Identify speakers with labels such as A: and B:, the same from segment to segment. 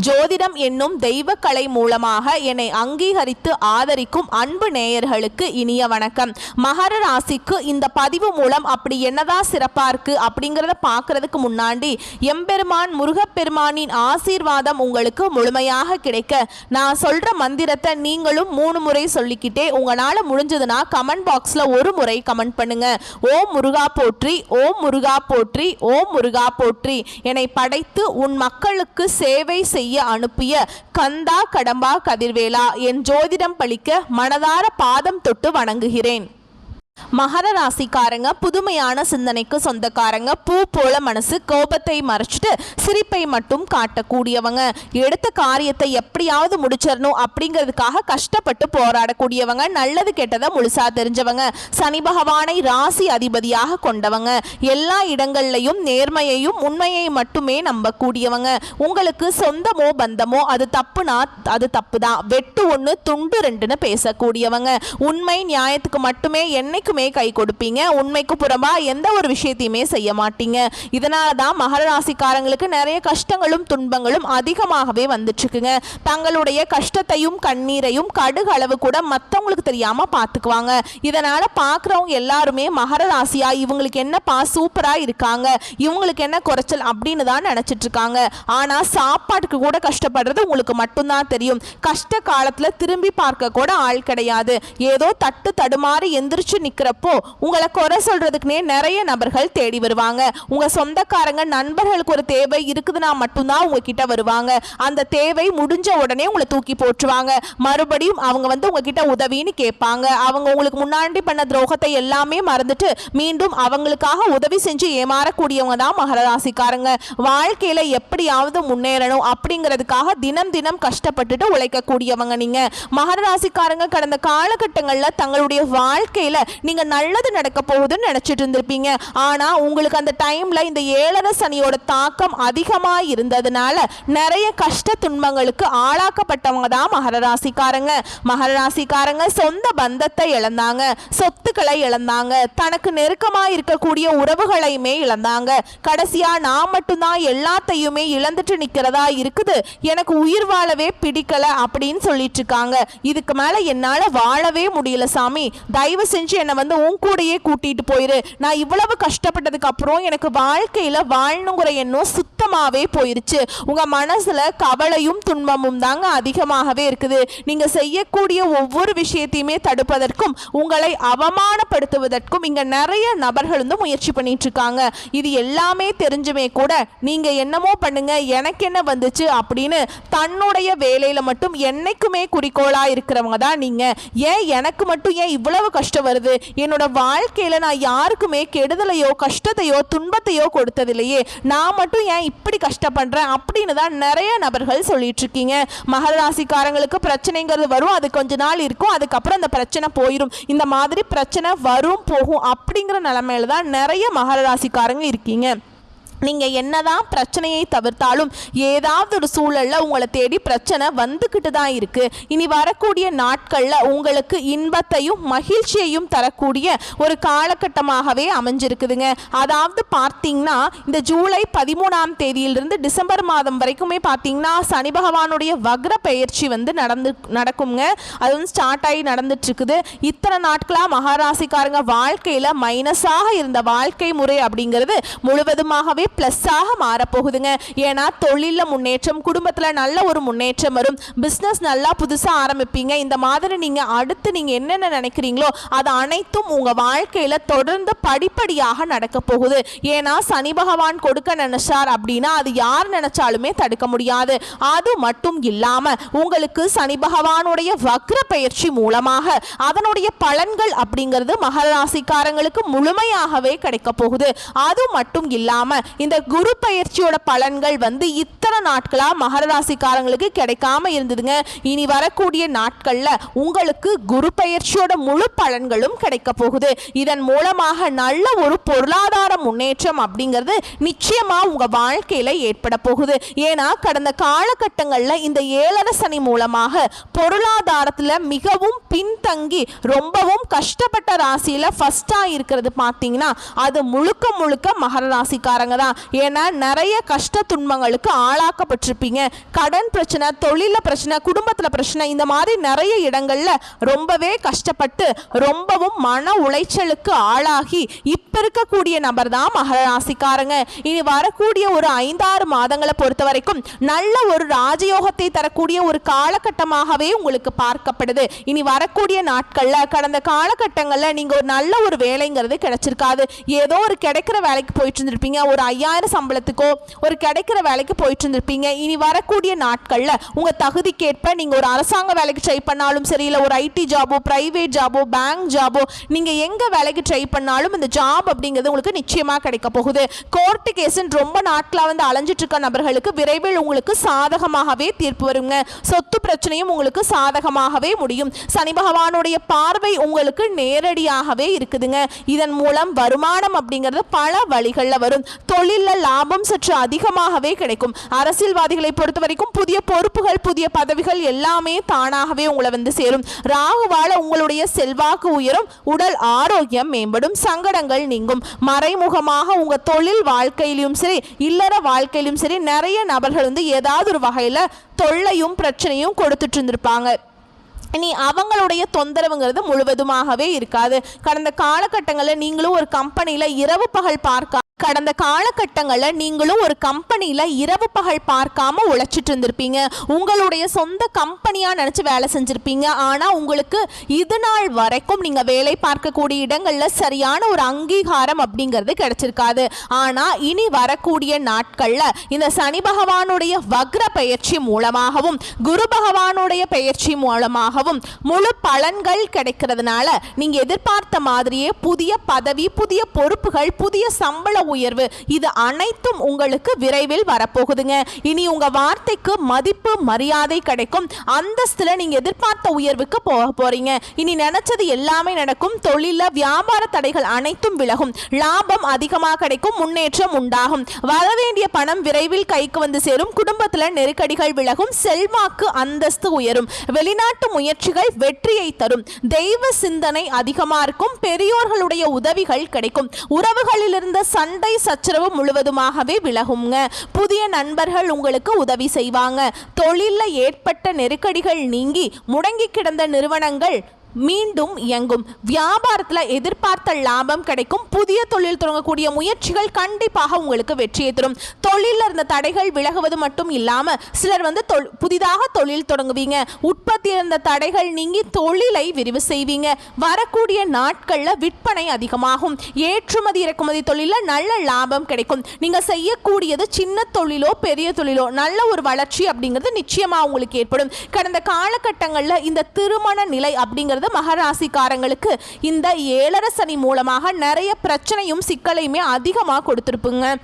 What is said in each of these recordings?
A: ஜோதிடம் என்னும் தெய்வக்கலை மூலமாக என்னை அங்கீகரித்து ஆதரிக்கும் அன்பு நேயர்களுக்கு இனிய வணக்கம். மகர ராசிக்கு இந்த பதிவு மூலம் அப்படி என்னதான் சிறப்பா இருக்கு அப்படிங்கிறத பார்க்கறதுக்கு முன்னாடி எம்பெருமான் முருகப்பெருமானின் ஆசீர்வாதம் உங்களுக்கு முழுமையாக கிடைக்க நான் சொல்ற மந்திரத்தை நீங்களும் 3 முறை சொல்லிக்கிட்டே உங்களால முடிஞ்சதுன்னா கமெண்ட் பாக்ஸ்ல ஒரு முறை கமெண்ட் பண்ணுங்க. ஓம் முருகா போற்றி, ஓம் முருகா போற்றி, ஓம் முருகா போற்றி. என்னை படைத்து உன் மக்களுக்கு சேவை செய்ய அனுப்பிய கந்தா கடம்பா கதிர்வேலா, என் ஜோதிடம் பழிக்க மனதார பாதம் தொட்டு வணங்குகிறேன். மகர ராசிக்காரங்க புதுமையான சிந்தனைக்கு சொந்தக்காரங்க. பூ போல மனசு, கோபத்தை மறைச்சிட்டு சிரிப்பை மட்டும் காட்டக்கூடியவங்க. எடுத்த காரியத்தை எப்படியாவது முடிச்சிடணும் அப்படிங்கிறதுக்காக கஷ்டப்பட்டு போராடக்கூடியவங்க. நல்லது கெட்டதை முழுசா தெரிஞ்சவங்க. சனி பகவானை ராசி அதிபதியாக கொண்டவங்க. எல்லா இடங்கள்லையும் நேர்மையையும் உண்மையை மட்டுமே நம்பக்கூடியவங்க. உங்களுக்கு சொந்தமோ பந்தமோ அது தப்புனா அது தப்பு தான், வெட்டு 1 துண்டு 2ன்னு பேசக்கூடியவங்க. உண்மை நியாயத்துக்கு மட்டுமே என்னைக்குமே கை கொடுப்பீங்க. உண்மைக்கு புறம்பா எந்த ஒரு விஷயத்தையுமே செய்ய மாட்டீங்க. இதனால தான் மகர ராசிக்காரங்களுக்கு நிறைய கஷ்டங்களும் துன்பங்களும் அதிகமாகவே வந்துட்டு இருக்குங்க. தங்களுடைய கஷ்டத்தையும் கண்ணீரையும் கடுகு அளவு கூட மற்றவங்களுக்கு தெரியாம பார்த்துக்குவாங்க. இதனால பார்க்குறவங்க எல்லாருமே மகர ராசியா இவங்களுக்கு என்னப்பா சூப்பரா இருக்காங்க, இவங்களுக்கு என்ன குறைச்சல் அப்படின்னு தான் நினைச்சிட்டு இருக்காங்க. ஆனா சாப்பாட்டுக்கு கூட கஷ்டப்படுறது உங்களுக்கு மட்டும்தான் தெரியும். கஷ்ட காலத்துல திரும்பி பார்க்க கூட ஆள் கிடையாது. ஏதோ தட்டு தடுமாறி எந்திரிச்சு நிக்கிறப்போ உங்களை குறை சொல்றதுக்குனே நிறைய நபர்கள் தேடி வருவாங்க. உங்க சொந்தக்காரங்க நண்பர்களுக்கு ஒரு தேவை இருக்குதுன்னா மட்டும்தான் உங்ககிட்ட வருவாங்க. அந்த தேவை முடிஞ்ச உடனே உங்களை தூக்கி போட்டுருவாங்க. மறுபடியும் அவங்க உங்ககிட்ட உதவின்னு கேட்பாங்க. அவங்க உங்களுக்கு முன்னாடி பண்ண துரோகத்தை எல்லாமே மறந்துட்டு மீண்டும் அவங்களுக்காக உதவி செஞ்சு ஏமாறக்கூடியவங்க தான் மகர ராசிக்காரங்க. வாழ்க்கையில எப்படியாவது முன்னேறணும் அப்படிங்கிறதுக்காக தினம் தினம் கஷ்டப்பட்டுட்டு உழைக்கக்கூடியவங்க நீங்க. மகர ராசிக்காரங்க கடந்த காலகட்டங்களில் தங்களுடைய வாழ்க்கையில நீங்க நல்லது நடக்க போகுதுன்னு நினைச்சிட்டு இருந்திருப்பீங்க. ஆனா உங்களுக்கு அந்த டைம்ல இந்த 7 சனியோட தாக்கம் அதிகமா இருந்ததுனால நிறைய கஷ்ட துன்பங்களுக்கு ஆளாக்கப்பட்டவங்க தான் மகர ராசிக்காரங்க. மகர ராசிக்காரங்க சொந்த பந்தத்தை இழந்தாங்க, சொத்துக்களை இழந்தாங்க, தனக்கு நெருக்கமா இருக்கக்கூடிய உறவுகளையுமே இழந்தாங்க. கடைசியா நான் மட்டும்தான் எல்லாத்தையுமே இழந்துட்டு நிக்கிறதா இருக்குது, எனக்கு உயிர் வாழவே பிடிக்கல அப்படின்னு சொல்லிட்டு இருக்காங்க. இதுக்கு மேல என்னால வாழவே முடியல சாமி, தயவு செஞ்சு என்னை உன் கூடையே கூட்டிட்டு போயிரு. நான் இவ்வளவு கஷ்டப்பட்டதுக்கு அப்புறம் எனக்கு வாழ்க்கையில வாழணுங்கிற எண்ணம் சுத்தமாவே போயிருச்சு. உங்க மனசுல கவலையும் துன்பமும் தாங்க அதிகமாகவே இருக்குது. நீங்க செய்யக்கூடிய ஒவ்வொரு விஷயத்தையுமே தடுப்பதற்கும் உங்களை அவமானப்படுத்துவதற்கும் இங்க நிறைய நபர்கள் முயற்சி பண்ணிட்டு இருக்காங்க. இது எல்லாமே தெரிஞ்சுமே கூட நீங்க என்னமோ பண்ணுங்க, எனக்கு என்ன வந்துச்சு அப்படின்னு தன்னுடைய வேலையில மட்டும் என்னைக்குமே குறிக்கோளா இருக்கிறவங்க தான் நீங்க. ஏன் எனக்கு மட்டும் ஏன் இவ்வளவு கஷ்டம் வருது, என்னோட வாழ்க்கையில நான் யாருக்குமே கெடுதலையோ கஷ்டத்தையோ துன்பத்தையோ கொடுத்ததில்லையே, நான் மட்டும் ஏன் இப்படி கஷ்டப்படுறேன் அப்படின்னு தான் நிறைய நபர்கள் சொல்லிட்டு இருக்கீங்க. மகர ராசிக்காரங்களுக்கு பிரச்சனைங்கிறது வரும், அது கொஞ்ச நாள் இருக்கும், அதுக்கப்புறம் அந்த பிரச்சனை போயிடும். இந்த மாதிரி பிரச்சனை வரும் போகும் அப்படிங்கிற நிலைமையில தான் நிறைய மகர ராசிக்காரங்க இருக்கீங்க. நீங்கள் என்னதான் பிரச்சனையை தவிர்த்தாலும் ஏதாவது ஒரு சூழலில் உங்களை தேடி பிரச்சனை வந்துக்கிட்டு தான் இருக்குது. இனி வரக்கூடிய நாட்களில் உங்களுக்கு இன்பத்தையும் மகிழ்ச்சியையும் தரக்கூடிய ஒரு காலகட்டமாகவே அமைஞ்சிருக்குதுங்க. அதாவது பார்த்தீங்கன்னா இந்த ஜூலை 13ஆம் தேதியிலிருந்து டிசம்பர் மாதம் வரைக்குமே பார்த்தீங்கன்னா சனி பகவானுடைய வக்ர பெயர்ச்சி நடக்குங்க. அது ஸ்டார்ட் ஆகி நடந்துட்டுருக்குது. இத்தனை நாட்களாக மகாராசிக்காரங்க வாழ்க்கையில் மைனஸாக இருந்த வாழ்க்கை முறை அப்படிங்கிறது முழுவதுமாகவே பிளஸ்ஸாக மாறப்போகுதுங்க. ஏன்னா தொழிலில் முன்னேற்றம், குடும்பத்தில் நல்ல ஒரு முன்னேற்றம் வரும், பிஸ்னஸ் நல்லா புதுசாக ஆரம்பிப்பீங்க. இந்த மாதிரி நீங்கள் அடுத்து நீங்கள் என்னென்ன நினைக்கிறீங்களோ அது அனைத்தும் உங்கள் வாழ்க்கையில் தொடர்ந்து படிப்படியாக நடக்க போகுது. ஏன்னா சனி பகவான் கொடுக்க நினைச்சார் அப்படின்னா அது யார் நினைச்சாலுமே தடுக்க முடியாது. அது மட்டும் இல்லாமல் உங்களுக்கு சனி பகவானுடைய வக்ர பயிற்சி மூலமாக அதனுடைய பலன்கள் அப்படிங்கிறது மகர ராசிக்காரங்களுக்கு முழுமையாகவே கிடைக்க போகுது. அது மட்டும் இல்லாமல் இந்த குரு பயிற்சியோட பலன்கள் இத்தனை நாட்களா மகர ராசிக்காரங்களுக்கு கிடைக்காம இருந்ததுங்க. இனி வரக்கூடிய நாட்கள்ல உங்களுக்கு குரு பயிற்சியோட முழு பலன்களும் கிடைக்க போகுது. இதன் மூலமாக நல்ல ஒரு பொருளாதார முன்னேற்றம் அப்படிங்கிறது நிச்சயமா உங்க வாழ்க்கையில ஏற்பட போகுது. ஏன்னா கடந்த காலகட்டங்கள்ல இந்த 7 சனி மூலமாக பொருளாதாரத்துல மிகவும் பின்தங்கி ரொம்பவும் கஷ்டப்பட்ட ராசியில ஃபர்ஸ்டா இருக்கிறது பார்த்தீங்கன்னா அது முழுக்க முழுக்க மகர ராசிக்காரங்க தான். இருக்கலாம். ஏன்னா நிறைய கஷ்ட துன்பங்களுக்கு ஆளாக்கப்பட்டிருப்பீங்க. கடன் பிரச்சனை, தொழில பிரச்சனை, குடும்பத்தில் பிரச்சனை, இந்த மாதிரி நிறைய இடங்கள்ல ரொம்பவே கஷ்டப்பட்டு ரொம்பவும் மன உளைச்சலுக்கு ஆளாகி இப்ப இருக்கக்கூடிய நபர் தான் மகர ராசிக்காரங்க. இனி வரக்கூடிய ஒரு 5-6 மாதங்களை பொறுத்த வரைக்கும் நல்ல ஒரு ராஜயோகத்தை தரக்கூடிய ஒரு காலகட்டமாகவே உங்களுக்கு பார்க்கப்படுது. இனி வரக்கூடிய நாட்கள்ல கடந்த காலகட்டங்கள்ல நீங்க ஒரு நல்ல ஒரு வேலைங்கிறது கிடைச்சிருக்காது. ஏதோ ஒரு கிடைக்கிற வேலைக்கு போயிட்டு இருந்திருப்பீங்க. ஒரு 5000 சம்பளத்துக்கோ ஒரு கிடைக்கிற வேலைக்கு போயிட்டு இருந்திருப்பீங்க. இனி வரக்கூடிய நாட்கள்ல உங்க தகுதிக்கேற்ப நீங்க ஒரு அரசாங்க வேலைக்கு ட்ரை பண்ணாலும் சரி, இல்லை ஒரு ஐடி ஜாபோ, பிரைவேட் ஜாபோ, பேங்க் ஜாபோ, நீங்க எங்க வேலைக்கு ட்ரை பண்ணாலும் இந்த ஜாப் அப்படிங்கிறது உங்களுக்கு நிச்சயமா கிடைக்க போகுது. கோர்ட்டு கேஸ்ன்னு ரொம்ப நாட்களா வந்து அலைஞ்சிட்டு இருக்க நபர்களுக்கு விரைவில் உங்களுக்கு சாதகமாகவே தீர்ப்பு வருங்க. சொத்து பிரச்சனையும் உங்களுக்கு சாதகமாகவே முடியும். சனி பகவானுடைய பார்வை உங்களுக்கு நேரடியாகவே இருக்குதுங்க. இதன் மூலம் வருமானம் அப்படிங்கிறது பல வழிகளில் வரும். தொழிலில் லாபம் சற்று அதிகமாகவே கிடைக்கும். அரசியல்வாதிகளை பொறுத்த வரைக்கும் புதிய பொறுப்புகள், புதிய பதவிகள் எல்லாமே தானாகவே உங்களை வந்து சேரும். ராகுவால உங்களுடைய செல்வாக்கு உயரும், உடல் ஆரோக்கியம் மேம்படும், சங்கடங்கள் நீங்கும். மறைமுகமாக உங்க தொழில் வாழ்க்கையிலும் சரி, இல்லற வாழ்க்கையிலும் சரி, நிறைய நபர்கள் வந்து ஏதாவது ஒரு வகையில தொல்லையும் பிரச்சனையும் கொடுத்துட்டு இருந்திருப்பாங்க. இனி அவங்களுடைய தொந்தரவுங்கிறது முழுவதுமாகவே இருக்காது. கடந்த காலகட்டங்களில் நீங்களும் ஒரு கம்பெனியில் இரவு பகல் இரவு பகல் பார்க்காம உழைச்சிட்டு இருந்திருப்பீங்க. உங்களுடைய சொந்த கம்பெனியா நினைச்சு வேலை செஞ்சிருப்பீங்க. ஆனா உங்களுக்கு இது நாள் வரைக்கும் நீங்க வேலை பார்க்கக்கூடிய இடங்கள்ல சரியான ஒரு அங்கீகாரம் அப்படிங்கிறது கிடைச்சிருக்காது. ஆனா இனி வரக்கூடிய நாட்கள்ல இந்த சனி பகவானுடைய வக்ர பெயர்ச்சி மூலமாகவும் குரு பகவானுடைய பெயர்ச்சி மூலமாகவும் முழு பலன்கள் கிடைக்கிறதுனால நீங்க எதிர்பார்த்த மாதிரியே புதிய பதவி, புதிய பொறுப்புகள், புதிய சம்பள உயர்வு, இது அனைத்தும் உங்களுக்கு விரைவில் வரப்போகுதுங்க. இனி உங்க வார்த்தைக்கு மதிப்பு, மரியாதை கிடைக்கும். அந்தஸ்துல நீங்க எதிர்பார்த்த உயர்வுக்கு போக போறீங்க. இனி நினைச்சது எல்லாமே நடக்கும். தொழில வியாபார தடைகள் அனைத்தும் விலகும். லாபம் அதிகமாக கிடைக்கும். முன்னேற்றம் உண்டாகும். வர வேண்டிய பணம் விரைவில் கைக்கு வந்து சேரும். குடும்பத்துல நெருக்கடிகள் விலகும். செல்வாக்கு, அந்தஸ்து உயரும். வெளிநாட்டு முயற்சிகள் வெற்றியை தரும். தெய்வ சிந்தனை அதிகமா இருக்கும். பெரியோர்களுடைய உதவிகள் கிடைக்கும். உறவுகளில் இருந்த சண்டை சச்சரவு முழுவதுமாகவே விலகுங்க. புதிய நண்பர்கள் உங்களுக்கு உதவி செய்வாங்க. தொழிலில் ஏற்பட்ட நெருக்கடிகள் நீங்கி முடங்கி கிடந்த நிறுவனங்கள் மீண்டும் இயங்கும். வியாபாரத்தில் எதிர்பார்த்த லாபம் கிடைக்கும். புதிய தொழில் தொடங்கக்கூடிய முயற்சிகள் கண்டிப்பாக உங்களுக்கு வெற்றியை தரும். தொழிலில் இருந்த தடைகள் விலகுவது மட்டும் இல்லாமல் சிலர் வந்து புதிதாக தொழில் தொடங்குவீங்க. உற்பத்தி இருந்த தடைகள் நீங்கி தொழிலை விரிவு செய்வீங்க. வரக்கூடிய நாட்களில் விற்பனை அதிகமாகும். ஏற்றுமதி இறக்குமதி தொழிலில் நல்ல லாபம் கிடைக்கும். நீங்கள் செய்யக்கூடியது சின்ன தொழிலோ பெரிய தொழிலோ நல்ல ஒரு வளர்ச்சி அப்படிங்கிறது நிச்சயமாக உங்களுக்கு ஏற்படும். கடந்த காலகட்டங்களில் இந்த திருமண நிலை அப்படிங்கிறது மகராசிக்காரங்களுக்கு இந்த 7.5 சனி மூலமாக நிறைய பிரச்சனையும் சிக்கலையுமே அதிகமாக கொடுத்துருப்புங்க.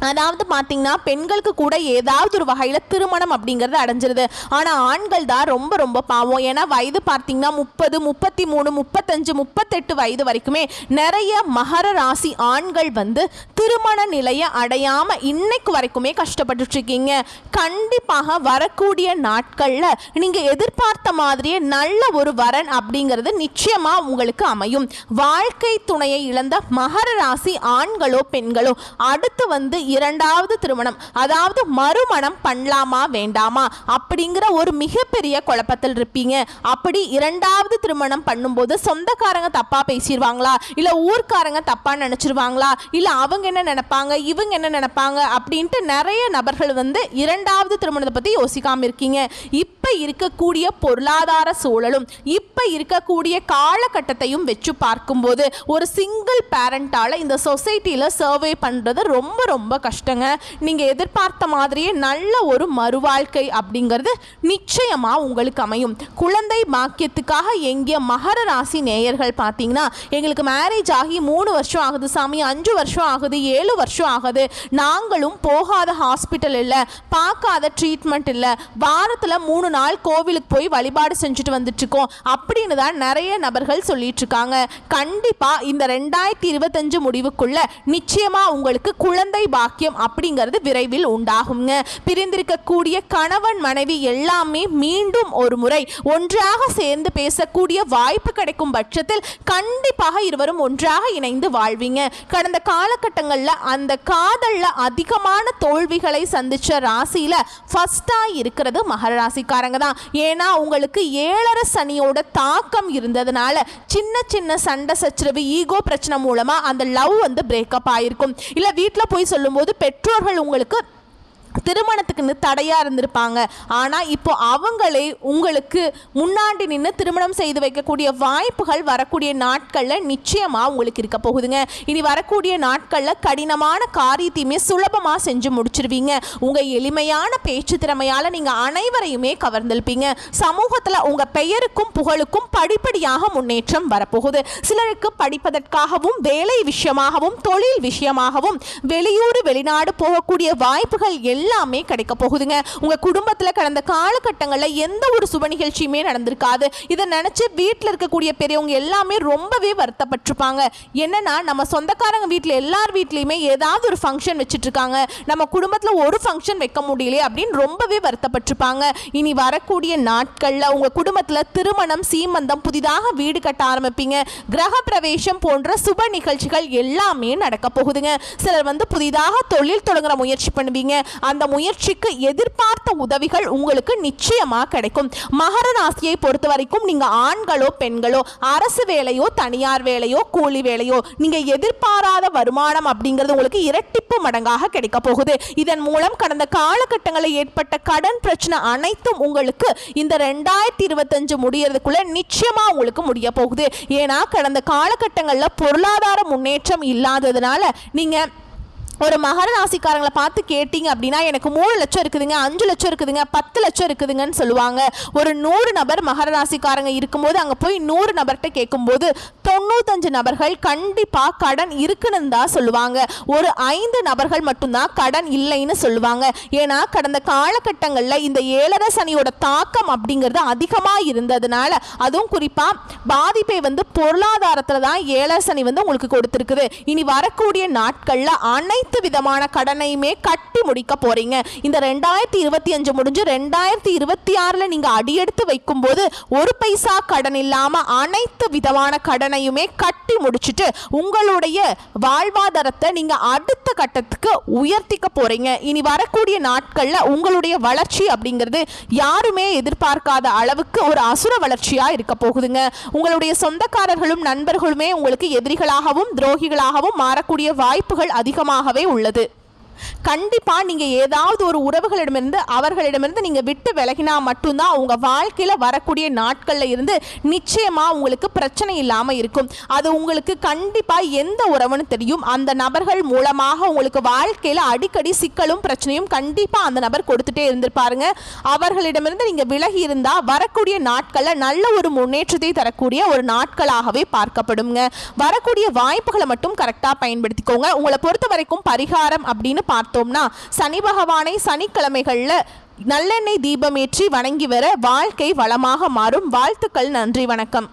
A: அதாவது பார்த்தீங்கன்னா பெண்களுக்கு கூட ஏதாவது ஒரு வகையில் திருமணம் அப்படிங்கிறது அடைஞ்சிருது. ஆனால் ஆண்கள் தான் ரொம்ப ரொம்ப பாவம். ஏன்னா வயது பார்த்தீங்கன்னா 30, 33, 35, 38 வயது வரைக்குமே நிறைய மகர ராசி ஆண்கள் வந்து திருமண நிலையை அடையாமல் இன்னைக்கு வரைக்குமே கஷ்டப்பட்டுட்டு இருக்கீங்க. கண்டிப்பாக வரக்கூடிய நாட்களில் நீங்கள் எதிர்பார்த்த மாதிரியே நல்ல ஒரு வரன் அப்படிங்கிறது நிச்சயமாக உங்களுக்கு அமையும். வாழ்க்கை துணையை இழந்த மகர ராசி ஆண்களோ பெண்களோ அடுத்து வந்து 2வது திருமணம், அதாவது மறுமணம் பண்ணலாமா வேண்டாமா அப்படிங்கிற ஒரு மிகப்பெரிய குழப்பத்தில் இருப்பீங்க. அப்படி 2வது திருமணம் பண்ணும்போது சொந்தக்காரங்க தப்பா பேசிடுவாங்களா, இல்லை ஊர்க்காரங்க தப்பா நினைச்சிருவாங்களா, இல்லை அவங்க என்ன நினைப்பாங்க, இவங்க என்ன நினைப்பாங்க அப்படின்ட்டு நிறைய நபர்கள் வந்து 2வது திருமணத்தை பற்றி யோசிக்காம இருக்கீங்க. இப்போ இருக்கக்கூடிய பொருளாதார சூழலும் இப்போ இருக்கக்கூடிய காலகட்டத்தையும் வச்சு பார்க்கும்போது ஒரு சிங்கிள் பேரண்டால் இந்த சொசைட்டியில் சர்வே பண்ணுறது ரொம்ப ரொம்ப கஷ்டங்க. நீங்க எதிர்பார்த்த மாதிரியே நல்ல ஒரு மறுவாழ்க்கை அப்படிங்கிறது நிச்சயமா உங்களுக்கு அமையும். குழந்தை பாக்கியத்துக்காக எங்கிய மகர ராசி நேயர்கள் பார்த்தீங்கன்னா எங்களுக்கு மேரேஜ் ஆகி 3 வருஷம் ஆகுது சாமி, 5 வருஷம் ஆகுது, 7 வருஷம் ஆகுது, நாங்களும் போகாத ஹாஸ்பிட்டல் இல்லை, பார்க்காத ட்ரீட்மெண்ட் இல்லை, வாரத்தில் 3 நாள் கோவிலுக்கு போய் வழிபாடு செஞ்சுட்டு வந்துட்டு இருக்கோம் அப்படின்னு தான் நிறைய நபர்கள் சொல்லிட்டு இருக்காங்க. கண்டிப்பா இந்த 2025 முடிவுக்குள்ள நிச்சயமா உங்களுக்கு குழந்தை பாக்கியம் பாக்கியம் அப்படிங்கிறது விரைவில் உண்டாகுங்க. பிரிந்திருக்கக்கூடிய கணவன் மனைவி எல்லாமே மீண்டும் ஒரு முறை ஒன்றாக சேர்ந்து பேசக்கூடிய வாய்ப்பு கிடைக்கும் பட்சத்தில் கண்டிப்பாக இருவரும் ஒன்றாக இணைந்து வாழ்வீங்க. கடந்த காலகட்டங்களில் அந்த காதல்ல அதிகமான தோல்விகளை சந்திச்ச ராசியில ஃபர்ஸ்டா இருக்கிறது மகர ராசிக்காரங்க தான். ஏன்னா உங்களுக்கு 7 சனியோட தாக்கம் இருந்ததுனால சின்ன சின்ன சண்டை சச்சரவு ஈகோ பிரச்சனை மூலமா அந்த லவ் வந்து பிரேக்கப் ஆயிருக்கும். இல்ல வீட்டில் போய் சொல்லும்போது பெற்றோர்கள் உங்களுக்கு திருமணத்துக்குன்னு தடையா இருந்திருப்பாங்க. ஆனா இப்போ அவங்களே உங்களுக்கு முன்னாடி நின்று திருமணம் செய்து வைக்கக்கூடிய வாய்ப்புகள் வரக்கூடிய நாட்கள்ல நிச்சயமா உங்களுக்கு இருக்க போகுதுங்க. இனி வரக்கூடிய நாட்கள்ல கடினமான காரியத்தையுமே சுலபமா செஞ்சு முடிச்சிருவீங்க. உங்க எளிமையான பேச்சு திறமையால நீங்க அனைவரையுமே கவர்ந்திருப்பீங்க. சமூகத்துல உங்க பெயருக்கும் புகழுக்கும் படிப்படியாக முன்னேற்றம் வரப்போகுது. சிலருக்கு படிப்பதற்காகவும் வேலை விஷயமாகவும் தொழில் விஷயமாகவும் வெளியூர் வெளிநாடு போகக்கூடிய வாய்ப்புகள் எல்லாமே கிடைக்க போகுதுங்க. உங்க குடும்பத்தில் கடந்த காலகட்டங்களில் எந்த ஒரு சுப நிகழ்ச்சியுமே நடந்திருக்காது. இதை நினைச்சு வீட்டில் இருக்கக்கூடிய பெரியவங்க எல்லாமே ரொம்பவே வருத்தப்பட்டிருப்பாங்க. என்னன்னா நம்ம சொந்தக்காரங்க வீட்டில் எல்லார் வீட்லையுமே ஏதாவது ஒரு ஃபங்க்ஷன் வச்சுட்டு இருக்காங்க, நம்ம குடும்பத்தில் ஒரு ஃபங்க்ஷன் வைக்க முடியல அப்படின்னு ரொம்பவே வருத்தப்பட்டிருப்பாங்க. இனி வரக்கூடிய நாட்களில் உங்க குடும்பத்தில் திருமணம் சீமந்தம் புதிதாக வீடு கட்ட ஆரம்பிப்பீங்க. கிரக பிரவேசம் போன்ற சுப நிகழ்ச்சிகள் எல்லாமே நடக்க போகுதுங்க. சிலர் வந்து புதிதாக தொழில் தொடங்குற முயற்சி பண்ணுவீங்க. அந்த முயற்சிக்கு எதிர்பார்த்த உதவிகள் உங்களுக்கு நிச்சயமா கிடைக்கும். மகர ராசியை பொறுத்த வரைக்கும் நீங்க ஆண்களோ பெண்களோ அரசு வேலையோ தனியார் வேலையோ கூலி வேலையோ நீங்க எதிர்பாராத வருமானம் அப்படிங்கிறது உங்களுக்கு இரட்டிப்பு மடங்காக கிடைக்க போகுது. இதன் மூலம் கடந்த காலகட்டங்களில் ஏற்பட்ட கடன் பிரச்சனை அனைத்தும் உங்களுக்கு இந்த 2025 முடியறதுக்குள்ள நிச்சயமா உங்களுக்கு முடிய போகுது. ஏன்னா கடந்த காலகட்டங்களில் பொருளாதார முன்னேற்றம் இல்லாததுனால நீங்க ஒரு மகர ராசிக்காரங்களை பார்த்து கேட்டிங்க அப்படின்னா எனக்கு 3 லட்சம் இருக்குதுங்க, 5 லட்சம் இருக்குதுங்க, 10 லட்சம் இருக்குதுங்கன்னு சொல்லுவாங்க. ஒரு 100 நபர் மகர ராசிக்காரங்க இருக்கும்போது அங்கே போய் 100 நபர்கிட்ட கேட்கும்போது 95 நபர்கள் கண்டிப்பாக கடன் இருக்குன்னு தான் சொல்லுவாங்க. ஒரு 5 நபர்கள் மட்டும்தான் கடன் இல்லைன்னு சொல்லுவாங்க. ஏன்னா கடந்த காலகட்டங்களில் இந்த 7 சனியோட தாக்கம் அப்படிங்கிறது அதிகமாக இருந்ததுனால அதுவும் குறிப்பாக பாதிப்பை வந்து பொருளாதாரத்தில் தான் 7 சனி வந்து உங்களுக்கு கொடுத்துருக்குது. இனி வரக்கூடிய நாட்களில் அனைத்து விதமான கடனையுமே கட்டி முடிக்க போறீங்க. இந்த 2025 முடிஞ்சு 2026 நீங்க அடியெடுத்து வைக்கும் போது ஒரு பைசா கடன் இல்லாம அனைத்து விதமான கடனையுமே கட்டி முடிச்சுட்டு உங்களுடைய வாழ்வாதாரத்தை நீங்க அடுத்த கட்டத்துக்கு உயர்த்திக்க போறீங்க. இனி வரக்கூடிய நாட்கள்ல உங்களுடைய வளர்ச்சி அப்படிங்கிறது யாருமே எதிர்பார்க்காத அளவுக்கு ஒரு அசுர வளர்ச்சியா இருக்க போகுதுங்க. உங்களுடைய சொந்தக்காரர்களும் நண்பர்களுமே உங்களுக்கு எதிரிகளாகவும் துரோகிகளாகவும் மாறக்கூடிய வாய்ப்புகள் அதிகமாகவே உள்ளது. கண்டிப்பா நீங்க ஏதாவது ஒரு உறவுகளிடமிருந்து அவர்களிடமிருந்து நீங்க விட்டு விலகினா மட்டும்தான் உங்க வாழ்க்கையில வரக்கூடிய நாட்கள்ல இருந்து நிச்சயமா உங்களுக்கு பிரச்சனை இல்லாம இருக்கும். அது உங்களுக்கு கண்டிப்பா எந்த உறவுன்னு தெரியும். அந்த நபர்கள் மூலமாக உங்களுக்கு வாழ்க்கையில அடிக்கடி சிக்கலும் பிரச்சனையும் கண்டிப்பா அந்த நபர் கொடுத்துட்டே இருந்திருப்பாருங்க. அவர்களிடமிருந்து நீங்க விலகி இருந்தா வரக்கூடிய நாட்கள்ல நல்ல ஒரு முன்னேற்றத்தை தரக்கூடிய ஒரு நாட்களாகவே பார்க்கப்படுங்க. வரக்கூடிய வாய்ப்புகளை மட்டும் கரெக்டா பயன்படுத்திக்கோங்க. உங்களை பொறுத்த வரைக்கும் பரிகாரம் அப்படின்னு பார்த்தோம்னா சனி பகவானை சனிக்கிழமைகள்ல நல்லெண்ணெய் தீபமேற்றி வணங்கி வர வாழ்க்கை வளமாக மாறும். வாழ்த்துக்கள். நன்றி, வணக்கம்.